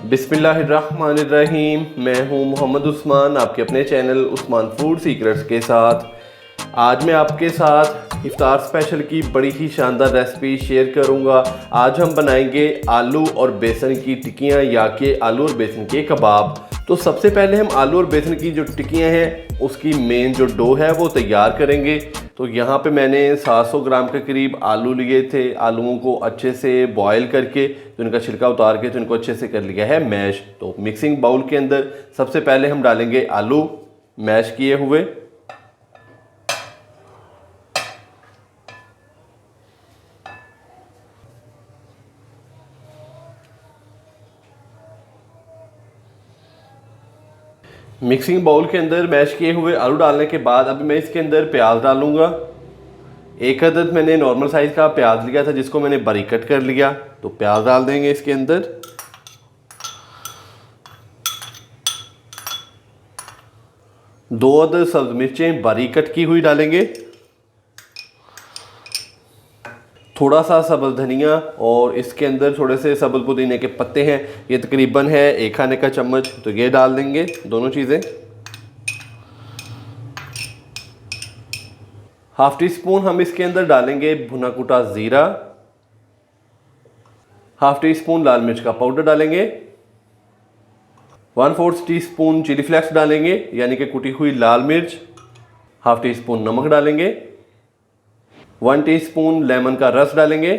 बिस्मिल्लाहिर्रहमानिर्रहीम। मैं हूं मोहम्मद उस्मान, आपके अपने चैनल उस्मान फूड सीक्रेट्स के साथ। आज मैं आपके साथ इफ्तार स्पेशल की बड़ी ही शानदार रेसिपी शेयर करूंगा। आज हम बनाएंगे आलू और बेसन की टिक्कियां या कि आलू और बेसन के कबाब। तो सबसे पहले हम आलू और बेसन की जो टिक्कियां हैं उसकी मेन जो डो है वो तैयार करेंगे। तो यहाँ पे मैंने 700 ग्राम के करीब आलू लिए थे। आलूओं को अच्छे से बॉयल करके तो इनका छिलका उतार के तो इनको अच्छे से कर लिया है मैश। तो मिक्सिंग बाउल के अंदर सबसे पहले हम डालेंगे आलू मैश किए हुए। मिक्सिंग बाउल के अंदर मैश किए हुए आलू डालने के बाद अभी मैं इसके अंदर प्याज डालूंगा। एक अदद मैंने नॉर्मल साइज़ का प्याज लिया था जिसको मैंने बारीक कट कर लिया। तो प्याज डाल देंगे इसके अंदर। दो अदद सब्ज मिर्चें बारीक कट की हुई डालेंगे। थोड़ा सा सब्ज़ धनिया और इसके अंदर थोड़े से सब्ज़ पुदीने के पत्ते हैं, ये तकरीबन है 1 खाने का चम्मच। तो ये डाल देंगे दोनों चीज़ें। हाफ टी स्पून हम इसके अंदर डालेंगे भुना कुटा ज़ीरा। हाफ टी स्पून लाल मिर्च का पाउडर डालेंगे। 1/4 टी स्पून चिली फ्लेक्स डालेंगे यानी कि कुटी हुई लाल मिर्च। हाफ टी स्पून नमक डालेंगे। 1 टीस्पून लेमन का रस डालेंगे।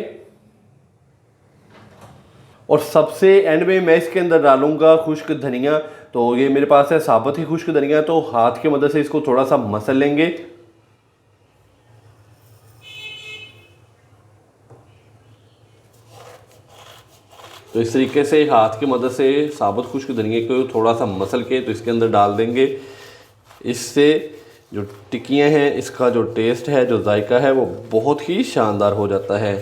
और सबसे एंड में मैं इसके अंदर डालूंगा खुश्क धनिया। तो ये मेरे पास है साबुत ही खुश्क धनिया, तो हाथ की मदद से इसको थोड़ा सा मसल लेंगे। तो इस तरीके से हाथ की मदद से साबुत खुश्क धनिया को थोड़ा सा मसल के तो इसके अंदर डाल देंगे। इससे जो टिक्कियाँ हैं इसका जो टेस्ट है, जो जायका है, वो बहुत ही शानदार हो जाता है।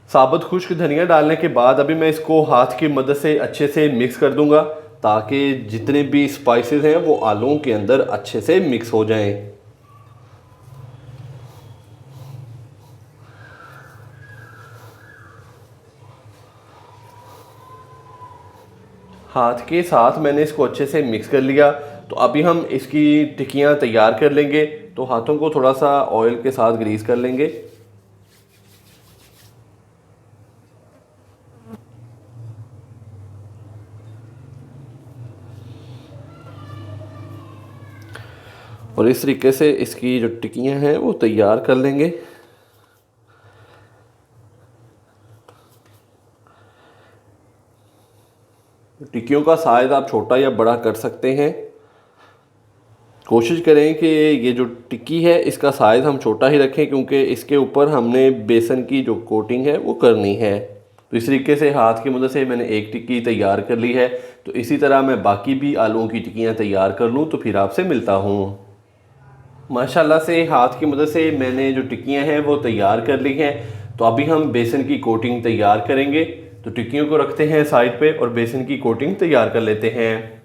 साबुत खुश्क धनिया डालने के बाद अभी मैं इसको हाथ की मदद से अच्छे से मिक्स कर दूंगा ताकि जितने भी स्पाइसेस हैं वो आलूओं के अंदर अच्छे से मिक्स हो जाएं। हाथ के साथ मैंने इसको अच्छे से मिक्स कर लिया। तो अभी हम इसकी टिक्कियाँ तैयार कर लेंगे। तो हाथों को थोड़ा सा ऑयल के साथ ग्रीस कर लेंगे। और इस तरीके से इसकी जो टिक्कियाँ हैं वो तैयार कर लेंगे। टिक्कियों का साइज़ आप छोटा या बड़ा कर सकते हैं। कोशिश करें कि ये जो टिक्की है इसका साइज़ हम छोटा ही रखें क्योंकि इसके ऊपर हमने बेसन की जो कोटिंग है वो करनी है। तो इस तरीके से हाथ की मदद से मैंने एक टिक्की तैयार कर ली है। तो इसी तरह मैं बाकी भी आलूओं की टिक्कियाँ तैयार कर लूँ तो फिर आपसे मिलता हूँ। माशाल्लाह से हाथ की मदद से मैंने जो टिक्कियाँ हैं वो तैयार कर ली हैं। तो अभी हम बेसन की कोटिंग तैयार करेंगे। तो टिक्कियों को रखते हैं साइड पे और बेसन की कोटिंग तैयार कर लेते हैं।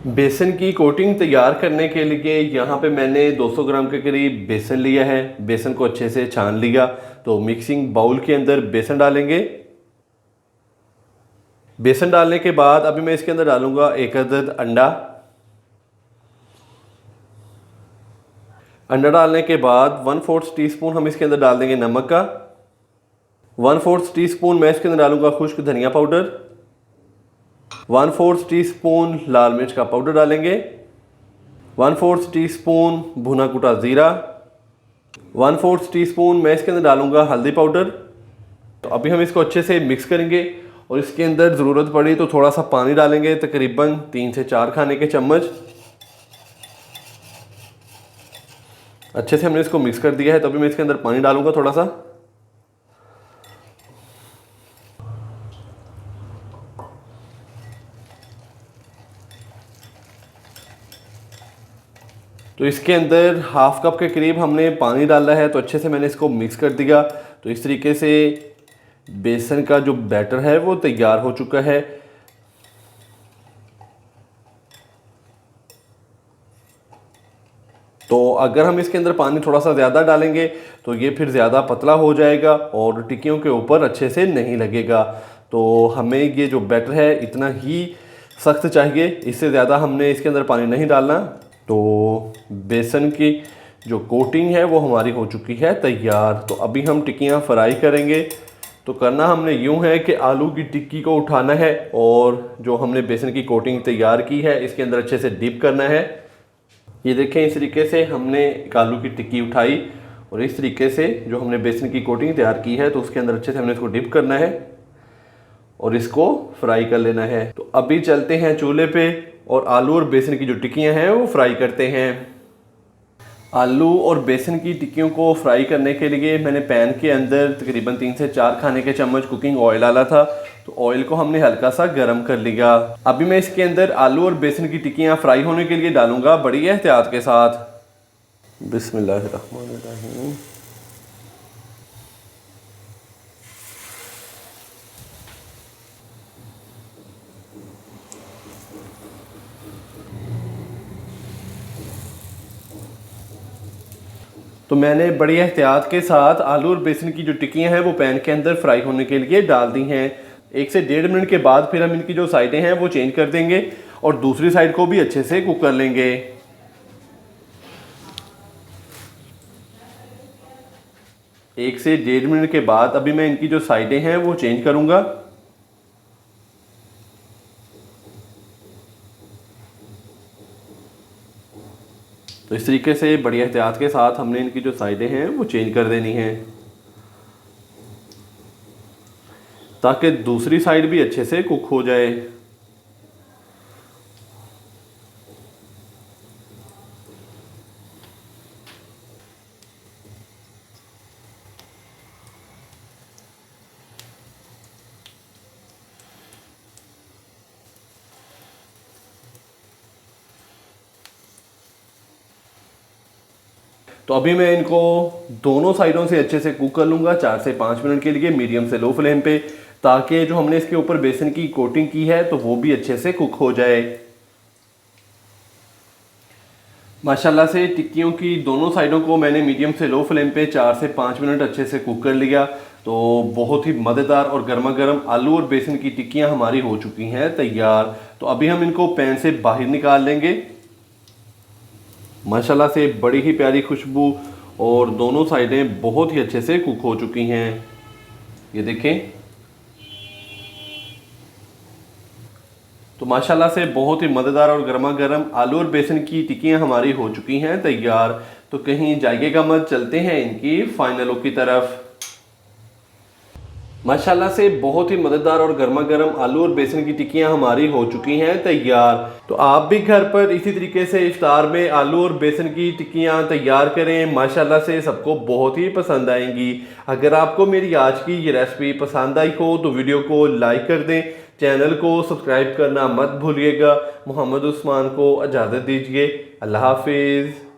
बेसन की कोटिंग तैयार करने के लिए यहाँ पे मैंने 200 ग्राम के करीब बेसन लिया है। बेसन को अच्छे से छान लिया। तो मिक्सिंग बाउल के अंदर बेसन डालेंगे। बेसन डालने के बाद अभी मैं इसके अंदर डालूंगा एक अदद अंडा। अंडा डालने के बाद 1/4 टीस्पून हम इसके अंदर डाल देंगे नमक का। 1/4 टीस्पून मैं इसके अंदर डालूंगा खुश्क धनिया पाउडर। 1/4 टीस्पून लाल मिर्च का पाउडर डालेंगे। 1/4 टीस्पून भुना कुटा ज़ीरा। 1/4 टीस्पून मैं इसके अंदर डालूंगा हल्दी पाउडर। तो अभी हम इसको अच्छे से मिक्स करेंगे और इसके अंदर ज़रूरत पड़ी तो थोड़ा सा पानी डालेंगे, तकरीबन 3 से 4 खाने के चम्मच। अच्छे से हमने इसको मिक्स कर दिया है। तो अभी मैं इसके अंदर पानी डालूंगा थोड़ा सा। तो इसके अंदर हाफ कप के करीब हमने पानी डाला है। तो अच्छे से मैंने इसको मिक्स कर दिया। तो इस तरीके से बेसन का जो बैटर है वो तैयार हो चुका है। तो अगर हम इसके अंदर पानी थोड़ा सा ज़्यादा डालेंगे तो ये फिर ज़्यादा पतला हो जाएगा और टिक्कियों के ऊपर अच्छे से नहीं लगेगा। तो हमें ये जो बैटर है इतना ही सख्त चाहिए, इससे ज़्यादा हमने इसके अंदर पानी नहीं डालना। तो बेसन की जो कोटिंग है वो हमारी हो चुकी है तैयार। तो अभी हम टिक्कियाँ फ्राई करेंगे। तो करना हमने यूँ है कि आलू की टिक्की को उठाना है और जो हमने बेसन की कोटिंग तैयार की है इसके अंदर अच्छे से डिप करना है। ये देखें, इस तरीके से हमने एक आलू की टिक्की उठाई और इस तरीके से जो हमने बेसन की कोटिंग तैयार की है तो उसके अंदर अच्छे से हमने इसको डिप करना है और इसको फ्राई कर लेना है। तो अभी चलते हैं चूल्हे पे और आलू और बेसन की जो टिक्कियाँ हैं वो फ्राई करते हैं। आलू और बेसन की टिक्कियों को फ्राई करने के लिए मैंने पैन के अंदर तकरीबन 3 से 4 खाने के चम्मच कुकिंग ऑयल डाला था। तो ऑयल को हमने हल्का सा गर्म कर लिया। अभी मैं इसके अंदर आलू और बेसन की टिक्कियाँ फ्राई होने के लिए डालूंगा बड़ी एहतियात के साथ। बिस्मिल्लाहिर्रहमानिर्रहीम। तो मैंने बड़ी एहतियात के साथ आलू और बेसन की जो टिक्कियाँ हैं वो पैन के अंदर फ्राई होने के लिए डाल दी हैं। 1 से 1.5 मिनट के बाद फिर हम इनकी जो साइडें हैं वो चेंज कर देंगे और दूसरी साइड को भी अच्छे से कुक कर लेंगे। 1 से 1.5 मिनट के बाद अभी मैं इनकी जो साइडें हैं वो चेंज करूँगा। तो इस तरीके से बड़ी एहतियात के साथ हमने इनकी जो साइडें हैं वो चेंज कर देनी हैं ताकि दूसरी साइड भी अच्छे से कुक हो जाए। तो अभी मैं इनको दोनों साइडों से अच्छे से कुक कर लूँगा 4 से 5 मिनट के लिए मीडियम से लो फ्लेम पे, ताकि जो हमने इसके ऊपर बेसन की कोटिंग की है तो वो भी अच्छे से कुक हो जाए। माशाल्लाह से टिक्कियों की दोनों साइडों को मैंने मीडियम से लो फ्लेम पे 4 से 5 मिनट अच्छे से कुक कर लिया। तो बहुत ही मज़ेदार और गर्मा गर्म आलू और बेसन की टिक्कियाँ हमारी हो चुकी हैं तैयार। तो अभी हम इनको पैन से बाहर निकाल लेंगे। माशाल्लाह से बड़ी ही प्यारी खुशबू और दोनों साइडें बहुत ही अच्छे से कुक हो चुकी हैं। ये देखें, तो माशाल्लाह से बहुत ही मज़ेदार और गर्मा गर्म आलू और बेसन की टिक्कियाँ हमारी हो चुकी हैं तैयार। तो कहीं जाइएगा मत, चलते हैं इनकी फाइनल लुक की तरफ। माशाल्लाह से बहुत ही मज़ेदार और गर्मा गर्म आलू और बेसन की टिक्कियाँ हमारी हो चुकी हैं तैयार। तो आप भी घर पर इसी तरीके से इफ्तार में आलू और बेसन की टिक्कियाँ तैयार करें, माशाल्लाह से सबको बहुत ही पसंद आएंगी। अगर आपको मेरी आज की ये रेसिपी पसंद आई हो तो वीडियो को लाइक कर दें, चैनल को सब्सक्राइब करना मत भूलिएगा। मोहम्मद उस्मान को इजाज़त दीजिए। अल्लाह हाफिज़।